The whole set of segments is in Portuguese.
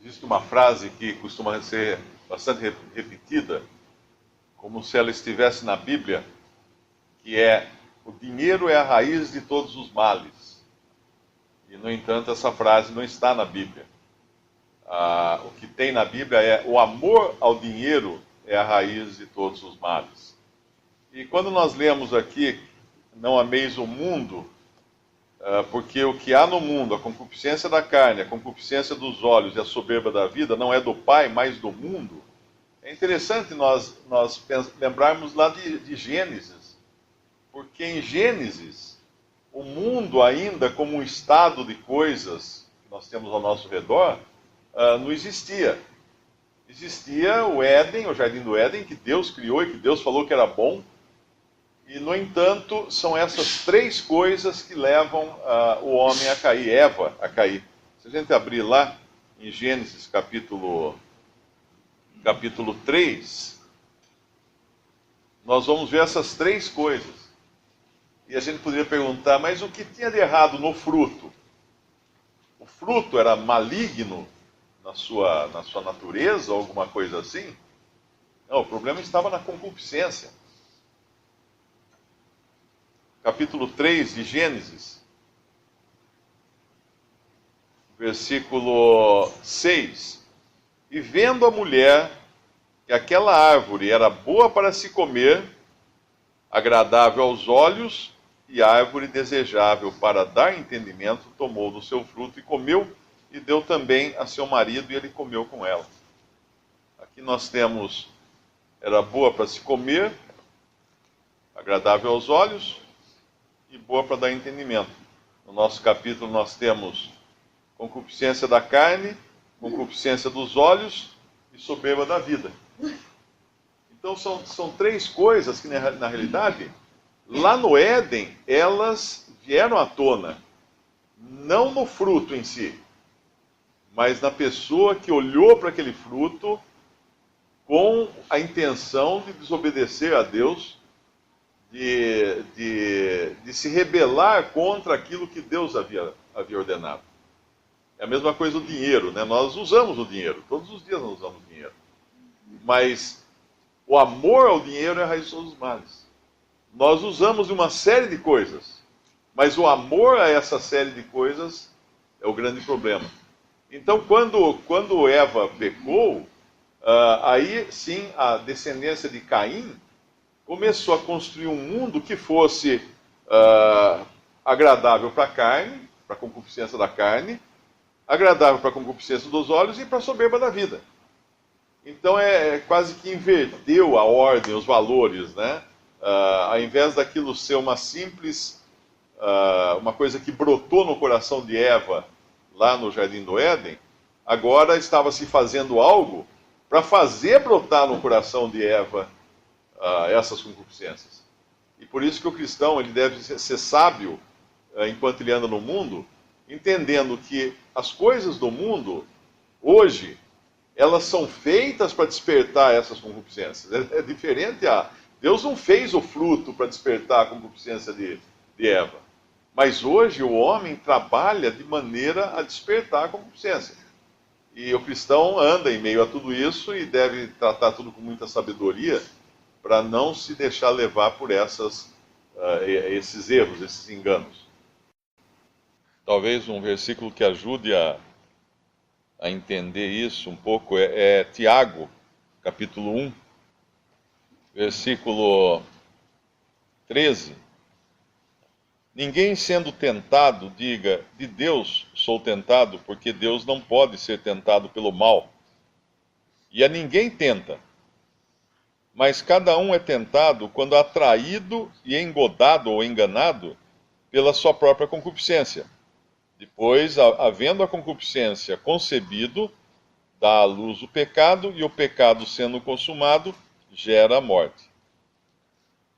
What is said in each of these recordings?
Existe uma frase que costuma ser bastante repetida, como se ela estivesse na Bíblia, que é: o dinheiro é a raiz de todos os males. E, no entanto, essa frase não está na Bíblia. O que tem na Bíblia é: o amor ao dinheiro é a raiz de todos os males. E quando nós lemos aqui: não ameis o mundo, porque o que há no mundo, a concupiscência da carne, a concupiscência dos olhos e a soberba da vida, não é do Pai, mas do mundo. É interessante nós lembrarmos lá de Gênesis, porque em Gênesis, o mundo ainda como um estado de coisas que nós temos ao nosso redor, não existia. Existia o Éden, o Jardim do Éden, que Deus criou e que Deus falou que era bom. E, no entanto, são essas três coisas que levam o homem a cair, Eva a cair. Se a gente abrir lá em Gênesis capítulo 3, nós vamos ver essas três coisas. E a gente poderia perguntar: mas o que tinha de errado no fruto? O fruto era maligno na sua natureza, ou alguma coisa assim? Não, o problema estava na concupiscência. Capítulo 3 de Gênesis, versículo 6. E vendo a mulher que aquela árvore era boa para se comer, agradável aos olhos, e árvore desejável para dar entendimento, tomou do seu fruto e comeu, e deu também a seu marido, e ele comeu com ela. Aqui nós temos: era boa para se comer, agradável aos olhos, e boa para dar entendimento. No nosso capítulo nós temos concupiscência da carne, concupiscência dos olhos e soberba da vida. Então são três coisas que, na realidade, lá no Éden, elas vieram à tona. Não no fruto em si, mas na pessoa que olhou para aquele fruto com a intenção de desobedecer a Deus, de se rebelar contra aquilo que Deus havia ordenado. É a mesma coisa o dinheiro, né? Nós usamos o dinheiro, todos os dias nós usamos dinheiro. Mas o amor ao dinheiro é a raiz de todos os males. Nós usamos uma série de coisas, mas o amor a essa série de coisas é o grande problema. Então, quando Eva pecou, aí sim a descendência de Caim começou a construir um mundo que fosse agradável para a carne, para a concupiscência da carne, agradável para a concupiscência dos olhos e para a soberba da vida. Então quase que inverteu a ordem, os valores, né? Ao invés daquilo ser uma simples, uma coisa que brotou no coração de Eva, lá no Jardim do Éden, agora estava se fazendo algo para fazer brotar no coração de Eva essas concupiscências. E por isso que o cristão ele deve ser sábio enquanto ele anda no mundo, entendendo que as coisas do mundo, hoje, elas são feitas para despertar essas concupiscências. É diferente. Deus não fez o fruto para despertar a concupiscência de Eva. Mas hoje o homem trabalha de maneira a despertar a concupiscência. E o cristão anda em meio a tudo isso e deve tratar tudo com muita sabedoria, para não se deixar levar por esses erros, esses enganos. Talvez um versículo que ajude a entender isso um pouco é Tiago, capítulo 1, versículo 13. Ninguém sendo tentado diga: de Deus sou tentado, porque Deus não pode ser tentado pelo mal. E a ninguém tenta. Mas cada um é tentado quando atraído e engodado ou enganado pela sua própria concupiscência. Depois, havendo a concupiscência concebido, dá à luz o pecado, e o pecado, sendo consumado, gera a morte.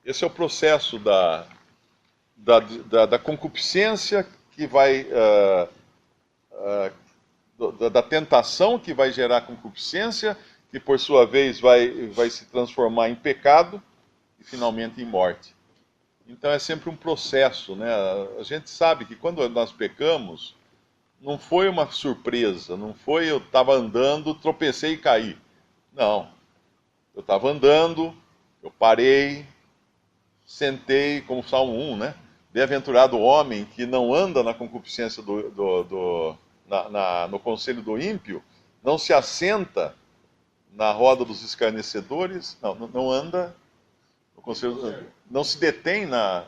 Esse é o processo da concupiscência que vai... da tentação que vai gerar concupiscência, que por sua vez vai se transformar em pecado e finalmente em morte. Então é sempre um processo, né? A gente sabe que quando nós pecamos, não foi uma surpresa, não foi eu estava andando, tropecei e caí. Não. Eu estava andando, eu parei, sentei, como o Salmo 1, né? Bem-aventurado o homem que não anda na concupiscência no conselho do ímpio, não se assenta na roda dos escarnecedores, não anda no conselho, não se detém na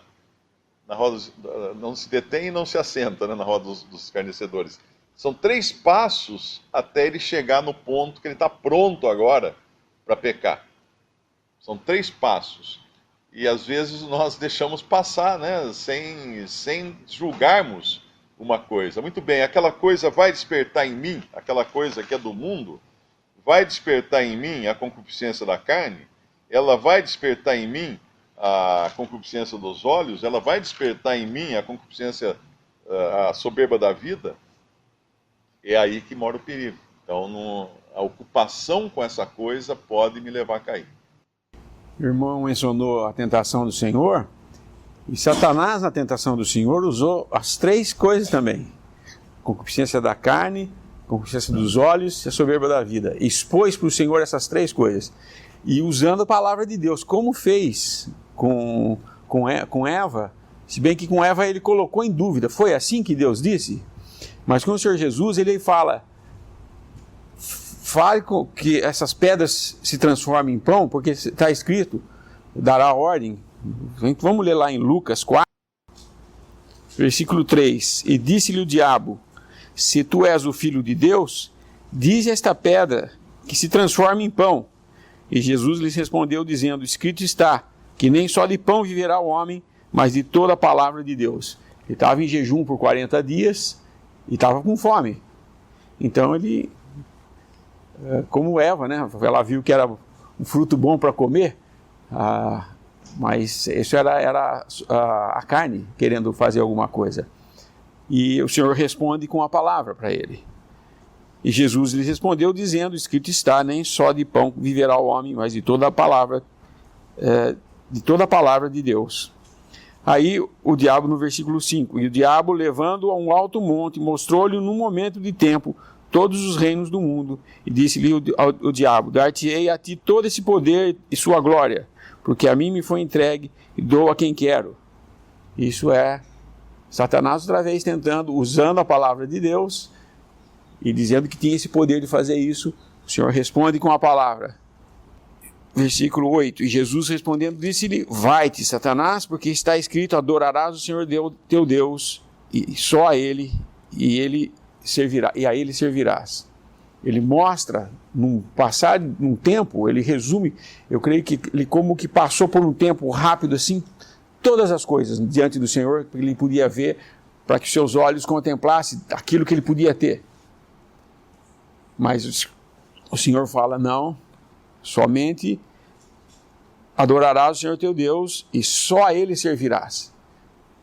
roda, não se detém e não se assenta, né, na roda dos escarnecedores. São 3 passos até ele chegar no ponto que ele está pronto agora para pecar. São 3 passos. E às vezes nós deixamos passar, né, sem julgarmos uma coisa. Muito bem, aquela coisa vai despertar em mim, aquela coisa que é do mundo, vai despertar em mim a concupiscência da carne, ela vai despertar em mim a concupiscência dos olhos, ela vai despertar em mim a concupiscência, a soberba da vida. É aí que mora o perigo. Então, a ocupação com essa coisa pode me levar a cair. O irmão mencionou a tentação do Senhor, e Satanás, na tentação do Senhor, usou as 3 coisas também: concupiscência da carne, concupiscência dos olhos e a soberba da vida. Expôs para o Senhor essas 3 coisas. E usando a palavra de Deus, como fez com Eva, se bem que com Eva ele colocou em dúvida, foi assim que Deus disse? Mas com o Senhor Jesus ele fale que essas pedras se transformem em pão, porque está escrito, dará ordem. Vamos ler lá em Lucas 4, versículo 3. E disse-lhe o diabo: se tu és o filho de Deus, dize a esta pedra que se transforme em pão. E Jesus lhes respondeu dizendo: escrito está, que nem só de pão viverá o homem, mas de toda a palavra de Deus. Ele estava em jejum por 40 dias e estava com fome. Então ele, como Eva, né? Ela viu que era um fruto bom para comer, mas isso era a carne querendo fazer alguma coisa. E o Senhor responde com a palavra para ele. E Jesus lhe respondeu dizendo: escrito está, nem só de pão viverá o homem, mas de toda a palavra de Deus. Aí o diabo, no versículo 5, e o diabo, levando-o a um alto monte, mostrou-lhe num momento de tempo todos os reinos do mundo, e disse-lhe o diabo: dar-te-ei a ti todo esse poder e sua glória, porque a mim me foi entregue e dou a quem quero. Isso é Satanás outra vez tentando, usando a palavra de Deus e dizendo que tinha esse poder de fazer isso. O Senhor responde com a palavra. Versículo 8, e Jesus respondendo disse-lhe: vai-te, Satanás, porque está escrito: adorarás o Senhor teu Deus, e só a Ele, e a Ele servirás. Ele mostra, num passar num tempo, ele resume, eu creio que ele como que passou por um tempo rápido assim, todas as coisas diante do Senhor, que ele podia ver, para que seus olhos contemplassem aquilo que ele podia ter. Mas o Senhor fala: não, somente adorarás o Senhor teu Deus e só a Ele servirás.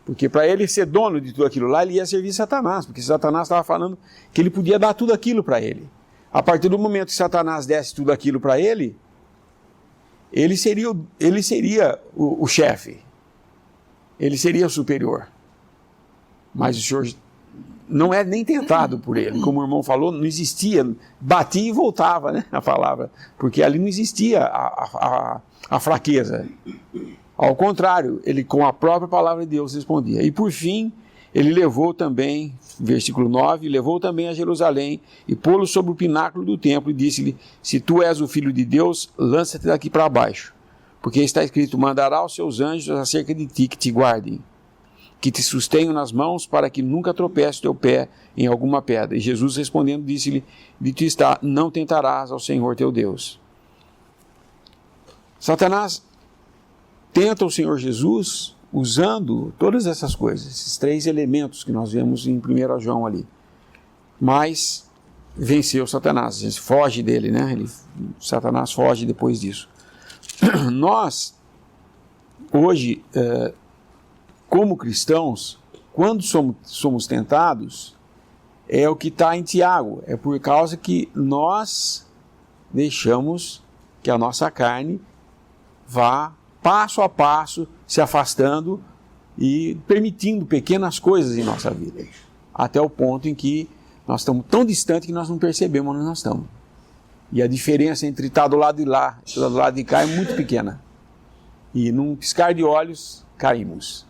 Porque para ele ser dono de tudo aquilo lá, ele ia servir Satanás, porque Satanás estava falando que ele podia dar tudo aquilo para ele. A partir do momento que Satanás desse tudo aquilo para ele, ele seria o chefe, ele seria o superior. Mas o Senhor não é nem tentado por ele, como o irmão falou, não existia, batia e voltava, né, a palavra, porque ali não existia a fraqueza. Ao contrário, ele com a própria palavra de Deus respondia. E por fim, ele levou também, versículo 9, levou também a Jerusalém e pô-lo sobre o pináculo do templo e disse-lhe: se tu és o filho de Deus, lança-te daqui para baixo, porque está escrito: mandará os seus anjos acerca de ti que te guardem, que te sustenham nas mãos para que nunca tropece o teu pé em alguma pedra. E Jesus respondendo disse-lhe: dito está, não tentarás ao Senhor teu Deus. Satanás tenta o Senhor Jesus usando todas essas coisas, esses 3 elementos que nós vemos em 1 João ali. Mas venceu Satanás, foge dele, né? Satanás foge depois disso. Nós, hoje, como cristãos, quando somos tentados, é o que está em Tiago, é por causa que nós deixamos que a nossa carne vá passo a passo se afastando e permitindo pequenas coisas em nossa vida, até o ponto em que nós estamos tão distantes que nós não percebemos onde nós estamos. E a diferença entre estar do lado de lá e estar do lado de cá é muito pequena. E num piscar de olhos, caímos.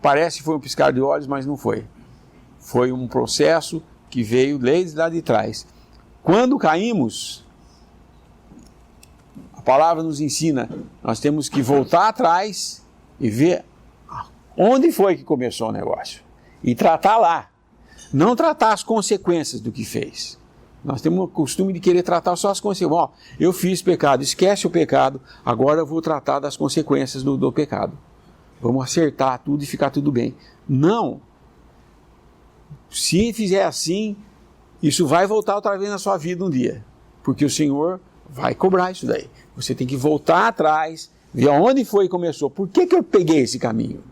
Parece que foi um piscar de olhos, mas não foi. Foi um processo que veio desde lá de trás. Quando caímos, a palavra nos ensina, nós temos que voltar atrás e ver onde foi que começou o negócio. E tratar lá. Não tratar as consequências do que fez. Nós temos o costume de querer tratar só as consequências. Ó, eu fiz pecado, esquece o pecado, agora eu vou tratar das consequências do pecado. Vamos acertar tudo e ficar tudo bem. Não. Se fizer assim, isso vai voltar outra vez na sua vida um dia. Porque o Senhor vai cobrar isso daí. Você tem que voltar atrás, ver onde foi que começou. Por que eu peguei esse caminho?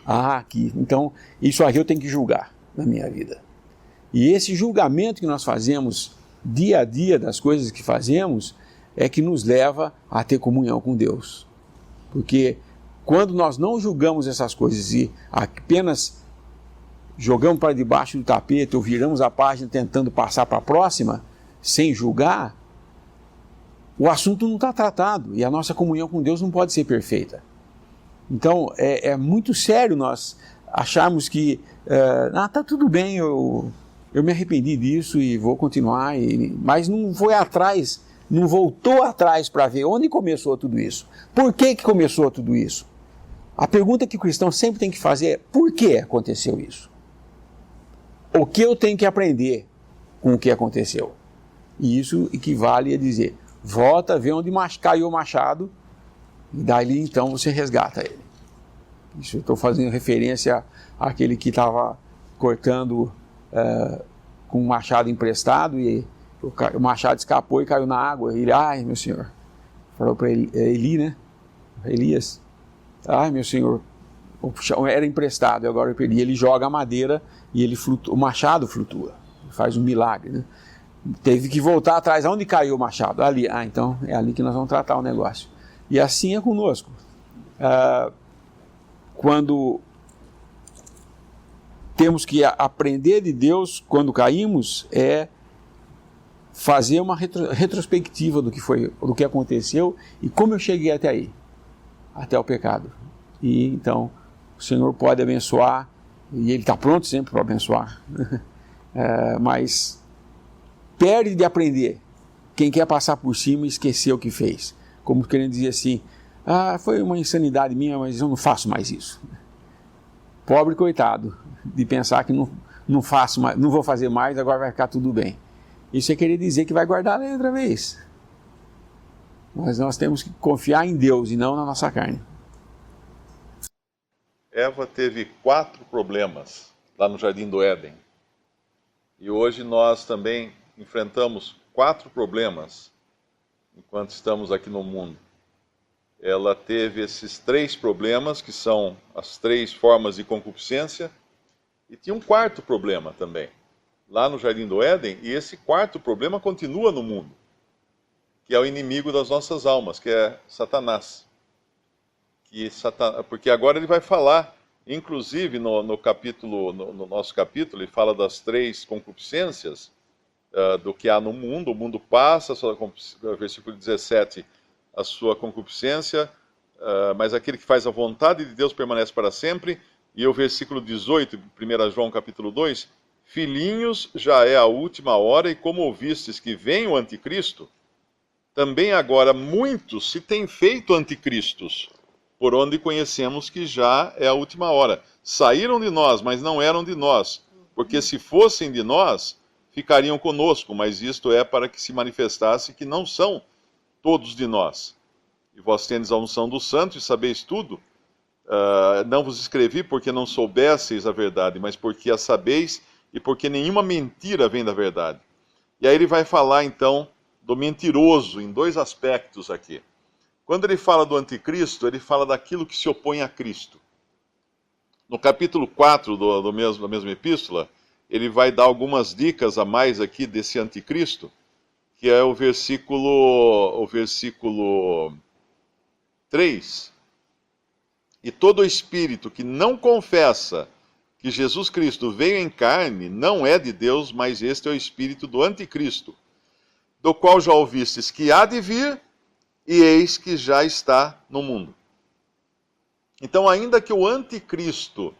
Ah, aqui. Então, isso aqui eu tenho que julgar na minha vida. E esse julgamento que nós fazemos dia a dia das coisas que fazemos é que nos leva a ter comunhão com Deus. Porque quando nós não julgamos essas coisas e apenas jogamos para debaixo do tapete ou viramos a página tentando passar para a próxima, sem julgar, o assunto não está tratado e a nossa comunhão com Deus não pode ser perfeita. Então, é muito sério nós acharmos que está tudo bem, eu me arrependi disso e vou continuar, mas não foi atrás, não voltou atrás para ver onde começou tudo isso. Por que começou tudo isso? A pergunta que o cristão sempre tem que fazer é: por que aconteceu isso? O que eu tenho que aprender com o que aconteceu? E isso equivale a dizer: volta, vê onde caiu o machado, e dali então você resgata ele. Isso eu estou fazendo referência àquele que estava cortando com um machado emprestado e o machado escapou e caiu na água. E ele: ai, meu senhor, falou para Eli, né? Elias: ai, meu senhor, era emprestado, agora eu perdi. Ele joga a madeira e o machado flutua, faz um milagre, né? Teve que voltar atrás. Aonde caiu o machado? Ali. Ah, então é ali que nós vamos tratar o negócio. E assim é conosco. Quando temos que aprender de Deus quando caímos, é fazer uma retrospectiva do que aconteceu e como eu cheguei até aí, até o pecado. E então o Senhor pode abençoar, e Ele está pronto sempre para abençoar, mas perde de aprender quem quer passar por cima e esquecer o que fez, como querendo dizer assim: foi uma insanidade minha, mas eu não faço mais isso. Pobre coitado de pensar que não faço mais, não vou fazer mais, agora vai ficar tudo bem. Isso é querer dizer que vai guardar a lei outra vez. Mas nós temos que confiar em Deus e não na nossa carne. Eva teve 4 problemas lá no Jardim do Éden. E hoje nós também enfrentamos 4 problemas enquanto estamos aqui no mundo. Ela teve esses 3 problemas, que são as 3 formas de concupiscência, e tinha um 4º problema também, lá no Jardim do Éden, e esse 4º problema continua no mundo, que é o inimigo das nossas almas, que é Satanás. Porque agora ele vai falar, inclusive no nosso capítulo, ele fala das 3 concupiscências do que há no mundo. O mundo passa, versículo 17, a sua concupiscência, mas aquele que faz a vontade de Deus permanece para sempre. E o versículo 18, 1 João capítulo 2, filhinhos, já é a última hora, e como ouvistes que vem o anticristo, também agora muitos se têm feito anticristos, por onde conhecemos que já é a última hora. Saíram de nós, mas não eram de nós, porque se fossem de nós, ficariam conosco, mas isto é para que se manifestasse que não são todos de nós. E vós tendes a unção do Santo, e sabeis tudo. Não vos escrevi porque não soubesseis a verdade, mas porque a sabeis, e porque nenhuma mentira vem da verdade. E aí ele vai falar então do mentiroso em 2 aspectos aqui. Quando ele fala do anticristo, ele fala daquilo que se opõe a Cristo. No capítulo 4 da mesma epístola, ele vai dar algumas dicas a mais aqui desse anticristo, que é o versículo 3. E todo espírito que não confessa que Jesus Cristo veio em carne não é de Deus, mas este é o espírito do anticristo, do qual já ouvistes que há de vir, e eis que já está no mundo. Então, ainda que o anticristo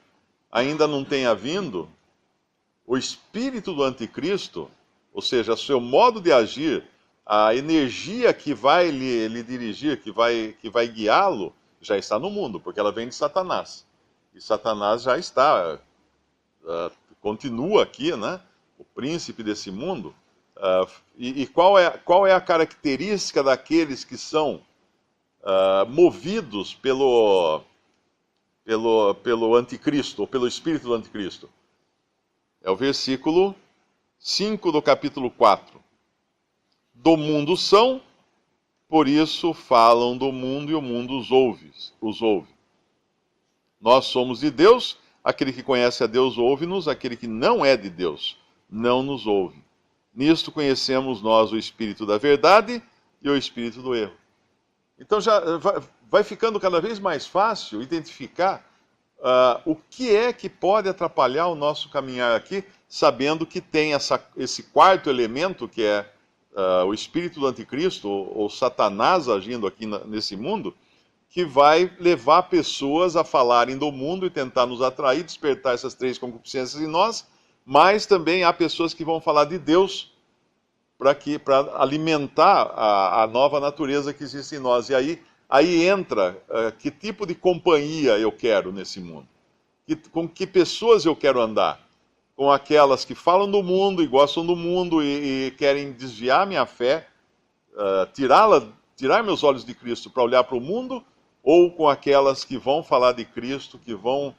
ainda não tenha vindo, o espírito do anticristo, ou seja, seu modo de agir, a energia que vai lhe dirigir, que vai guiá-lo, já está no mundo, porque ela vem de Satanás. E Satanás já está, continua aqui, né? O príncipe desse mundo. E qual é a característica daqueles que são movidos pelo anticristo, ou pelo espírito do anticristo? É o versículo 5 do capítulo 4. Do mundo são, por isso falam do mundo e o mundo os ouve. Nós somos de Deus, aquele que conhece a Deus ouve-nos, aquele que não é de Deus não nos ouve. Nisto conhecemos nós o espírito da verdade e o espírito do erro. Então já vai ficando cada vez mais fácil identificar o que é que pode atrapalhar o nosso caminhar aqui, sabendo que tem esse quarto elemento, que é o espírito do anticristo, ou Satanás agindo aqui nesse mundo, que vai levar pessoas a falarem do mundo e tentar nos atrair, despertar essas três concupiscências em nós, mas também há pessoas que vão falar de Deus para alimentar a nova natureza que existe em nós. E aí entra que tipo de companhia eu quero nesse mundo. Com que pessoas eu quero andar? Com aquelas que falam do mundo e gostam do mundo e querem desviar minha fé, tirar meus olhos de Cristo para olhar para o mundo, ou com aquelas que vão falar de Cristo, que vão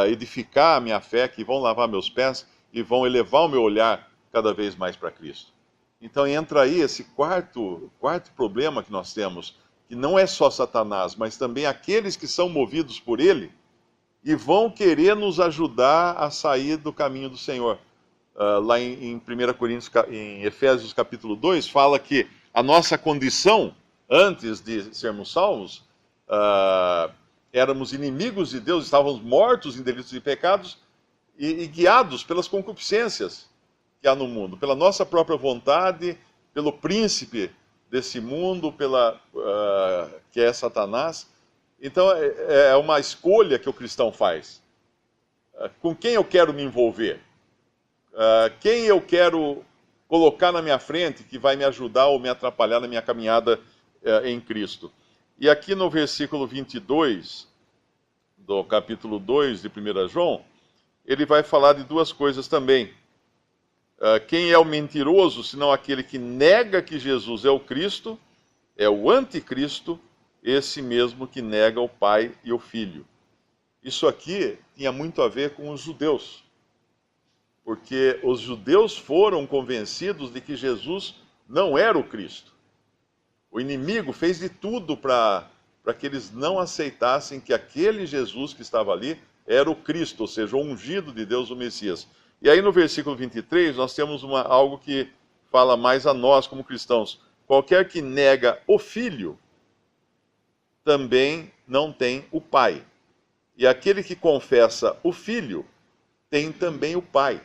edificar a minha fé, que vão lavar meus pés e vão elevar o meu olhar cada vez mais para Cristo. Então entra aí esse quarto problema que nós temos, que não é só Satanás, mas também aqueles que são movidos por ele e vão querer nos ajudar a sair do caminho do Senhor. Lá em 1 Coríntios, em Efésios capítulo 2, fala que a nossa condição, antes de sermos salvos, éramos inimigos de Deus, estávamos mortos em delitos e pecados e guiados pelas concupiscências que há no mundo, pela nossa própria vontade, pelo príncipe desse mundo, que é Satanás. Então é uma escolha que o cristão faz. Com quem eu quero me envolver? Quem eu quero colocar na minha frente que vai me ajudar ou me atrapalhar na minha caminhada em Cristo? E aqui no versículo 22 do capítulo 2 de 1 João, ele vai falar de duas coisas também. Quem é o mentiroso, senão aquele que nega que Jesus é o Cristo, é o anticristo, esse mesmo que nega o Pai e o Filho. Isso aqui tinha muito a ver com os judeus, porque os judeus foram convencidos de que Jesus não era o Cristo. O inimigo fez de tudo para que eles não aceitassem que aquele Jesus que estava ali era o Cristo, ou seja, o ungido de Deus, o Messias. E aí no versículo 23 nós temos algo que fala mais a nós como cristãos. Qualquer que nega o Filho, também não tem o Pai. E aquele que confessa o Filho, tem também o Pai.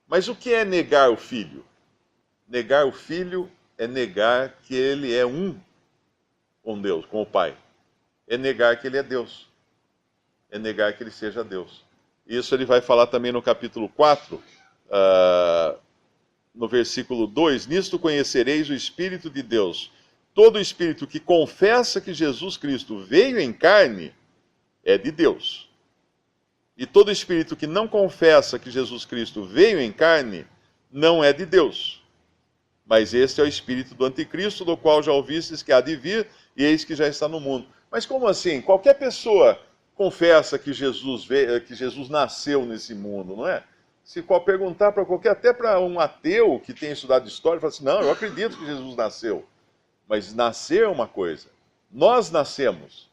Mas o que é negar o Filho? Negar o Filho é negar que ele é um com Deus, com o Pai. É negar que ele é Deus. É negar que ele seja Deus. Isso ele vai falar também no capítulo 4, no versículo 2. Nisto conhecereis o Espírito de Deus. Todo espírito que confessa que Jesus Cristo veio em carne é de Deus. E todo espírito que não confessa que Jesus Cristo veio em carne não é de Deus. Mas este é o espírito do anticristo, do qual já ouvistes que há de vir, e eis que já está no mundo. Mas como assim? Qualquer pessoa confessa que Jesus veio, que Jesus nasceu nesse mundo, não é? Se perguntar para até para um ateu que tem estudado história, fala assim, não, eu acredito que Jesus nasceu. Mas nascer é uma coisa. Nós nascemos.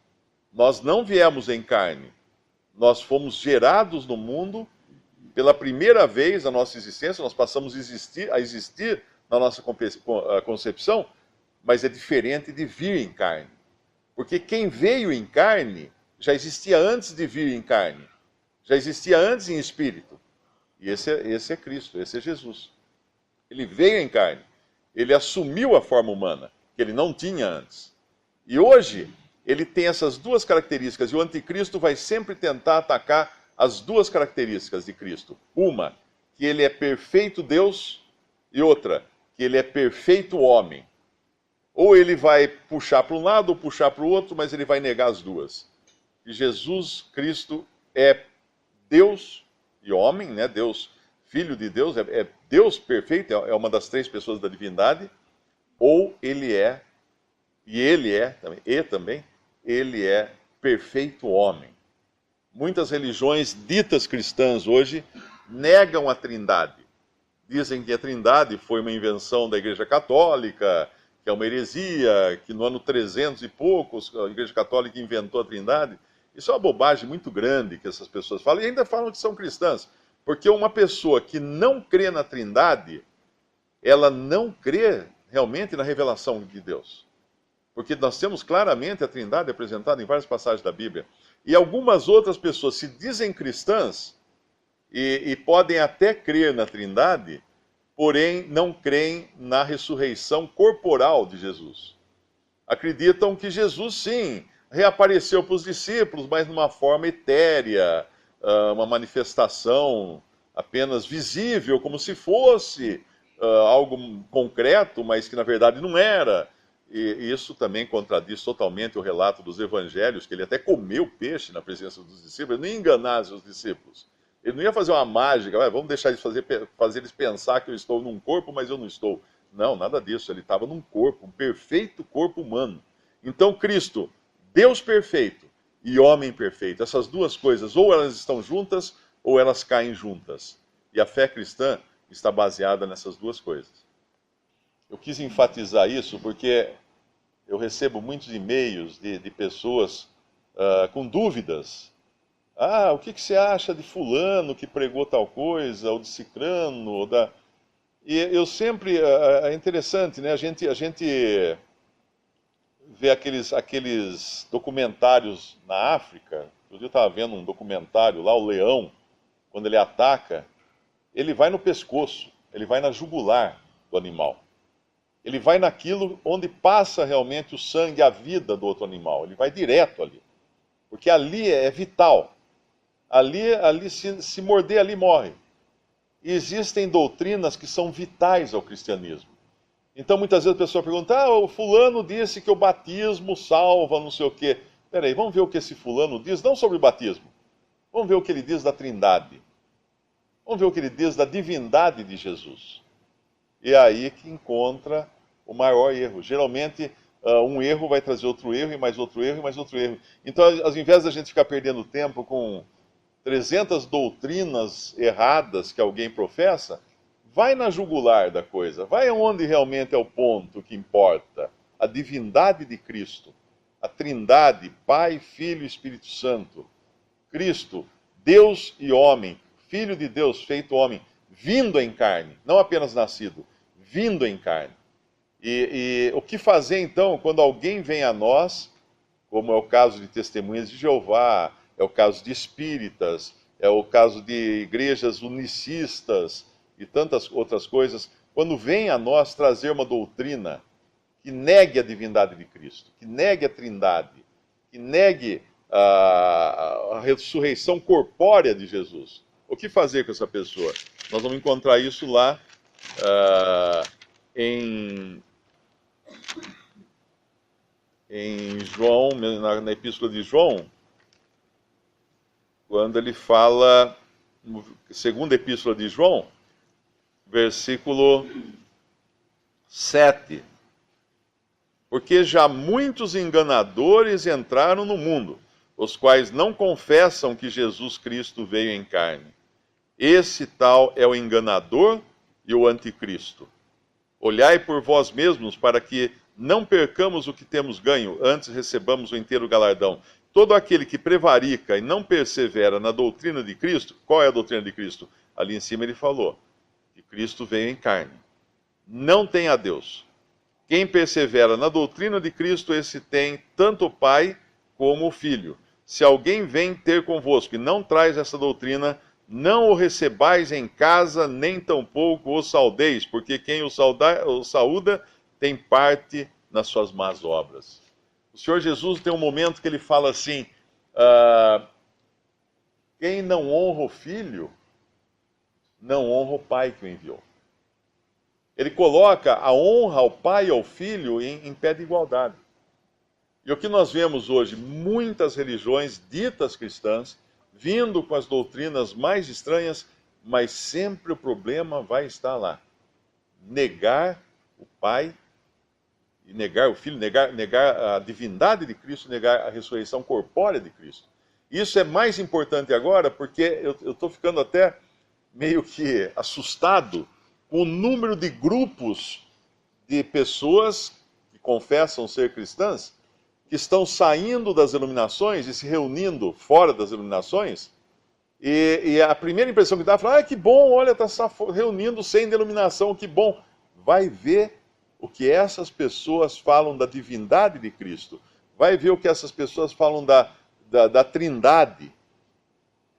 Nós não viemos em carne. Nós fomos gerados no mundo pela primeira vez na nossa existência, nós passamos a existir na nossa concepção, mas é diferente de vir em carne. Porque quem veio em carne já existia antes de vir em carne. Já existia antes em espírito. E esse é Cristo, esse é Jesus. Ele veio em carne. Ele assumiu a forma humana, que ele não tinha antes. E hoje, ele tem essas duas características. E o anticristo vai sempre tentar atacar as duas características de Cristo. Uma, que ele é perfeito Deus, e outra, que ele é perfeito homem. Ou ele vai puxar para um lado ou puxar para o outro, mas ele vai negar as duas. E Jesus Cristo é Deus e homem, né? Deus, Filho de Deus, é Deus perfeito, é uma das três pessoas da divindade, ou ele é, ele é perfeito homem. Muitas religiões ditas cristãs hoje negam a Trindade. Dizem que a Trindade foi uma invenção da Igreja Católica, que é uma heresia, que no ano 300 e poucos a Igreja Católica inventou a Trindade. Isso é uma bobagem muito grande que essas pessoas falam, e ainda falam que são cristãs. Porque uma pessoa que não crê na Trindade, ela não crê realmente na revelação de Deus. Porque nós temos claramente a Trindade apresentada em várias passagens da Bíblia. E algumas outras pessoas se dizem cristãs e podem até crer na Trindade, porém não creem na ressurreição corporal de Jesus. Acreditam que Jesus, sim, reapareceu para os discípulos, mas numa forma etérea, uma manifestação apenas visível, como se fosse algo concreto, mas que na verdade não era. E isso também contradiz totalmente o relato dos evangelhos, que ele até comeu peixe na presença dos discípulos, ele não ia enganar os discípulos. Ele não ia fazer uma mágica, vamos deixar eles fazer eles pensar que eu estou num corpo, mas eu não estou. Não, nada disso, ele estava num corpo, um perfeito corpo humano. Então Cristo, Deus perfeito e homem perfeito, essas duas coisas, ou elas estão juntas, ou elas caem juntas. E a fé cristã está baseada nessas duas coisas. Eu quis enfatizar isso porque eu recebo muitos e-mails de pessoas com dúvidas. O que você acha de fulano que pregou tal coisa, ou de cicrano, ou da... E eu sempre... É interessante, né? A gente vê aqueles documentários na África. Eu estava vendo um documentário lá, o leão, quando ele ataca, ele vai no pescoço, ele vai na jugular do animal. Ele vai naquilo onde passa realmente o sangue, a vida do outro animal. Ele vai direto ali. Porque ali é vital. Ali se morder, ali morre. E existem doutrinas que são vitais ao cristianismo. Então muitas vezes a pessoa pergunta, o fulano disse que o batismo salva, não sei o quê. Peraí, vamos ver o que esse fulano diz, não sobre o batismo. Vamos ver o que ele diz da Trindade. Vamos ver o que ele diz da divindade de Jesus. E é aí que encontra o maior erro. Geralmente, um erro vai trazer outro erro, e mais outro erro, e mais outro erro. Então, ao invés da gente ficar perdendo tempo com 300 doutrinas erradas que alguém professa, vai na jugular da coisa. Vai onde realmente é o ponto que importa. A divindade de Cristo. A Trindade, Pai, Filho e Espírito Santo. Cristo, Deus e homem. Filho de Deus, feito homem. Vindo em carne. Não apenas nascido. Vindo em carne. E o que fazer então quando alguém vem a nós, como é o caso de Testemunhas de Jeová, é o caso de espíritas, é o caso de igrejas unicistas e tantas outras coisas, quando vem a nós trazer uma doutrina que negue a divindade de Cristo, que negue a Trindade, que negue a ressurreição corpórea de Jesus. O que fazer com essa pessoa? Nós vamos encontrar isso lá em João, na Epístola de João, quando ele fala, segunda Epístola de João, versículo 7. Porque já muitos enganadores entraram no mundo, os quais não confessam que Jesus Cristo veio em carne. Esse tal é o enganador e o anticristo. Olhai por vós mesmos para que não percamos o que temos ganho, antes recebamos o inteiro galardão. Todo aquele que prevarica e não persevera na doutrina de Cristo, qual é a doutrina de Cristo? Ali em cima ele falou que Cristo veio em carne. Não tem a Deus. Quem persevera na doutrina de Cristo, esse tem tanto o Pai como o Filho. se alguém vem ter convosco e não traz essa doutrina, não o recebais em casa, nem tampouco o saudeis, porque quem o saúda tem parte nas suas más obras. O Senhor Jesus tem um momento que ele fala assim, quem não honra o Filho, não honra o Pai que o enviou. Ele coloca a honra ao Pai e ao Filho em pé de igualdade. E o que nós vemos hoje, muitas religiões ditas cristãs, vindo com as doutrinas mais estranhas, mas sempre o problema vai estar lá. Negar o Pai, e negar o Filho, negar a divindade de Cristo, negar a ressurreição corpórea de Cristo. Isso é mais importante agora, porque eu estou ficando até meio que assustado com o número de grupos de pessoas que confessam ser cristãs, que estão saindo das iluminações e se reunindo fora das iluminações, e a primeira impressão que dá é falar, que bom, olha, está se reunindo sem denominação, que bom. Vai ver o que essas pessoas falam da divindade de Cristo, vai ver o que essas pessoas falam da Trindade,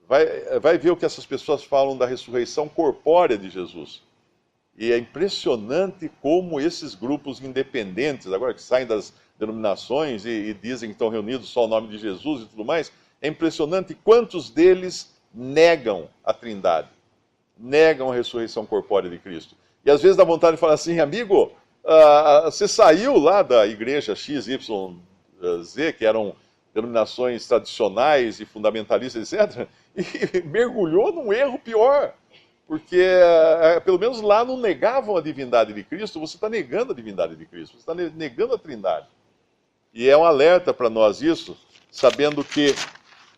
vai ver o que essas pessoas falam da ressurreição corpórea de Jesus. E é impressionante como esses grupos independentes, agora que saem das denominações e dizem que estão reunidos só o nome de Jesus e tudo mais, é impressionante quantos deles negam a Trindade, negam a ressurreição corpórea de Cristo. E às vezes dá vontade de falar assim, amigo, você saiu lá da igreja XYZ, que eram denominações tradicionais e fundamentalistas, etc., e mergulhou num erro pior. Porque, pelo menos lá não negavam a divindade de Cristo, você está negando a divindade de Cristo, você está negando a Trindade. E é um alerta para nós isso, sabendo que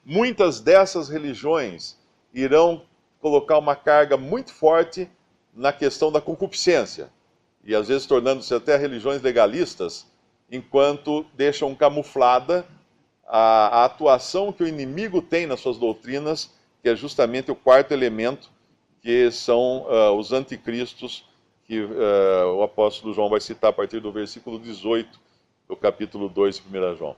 muitas dessas religiões irão colocar uma carga muito forte na questão da concupiscência. E às vezes tornando-se até religiões legalistas, enquanto deixam camuflada a atuação que o inimigo tem nas suas doutrinas, que é justamente o quarto elemento, que são os anticristos, que o apóstolo João vai citar a partir do versículo 18 do capítulo 2 de 1 João.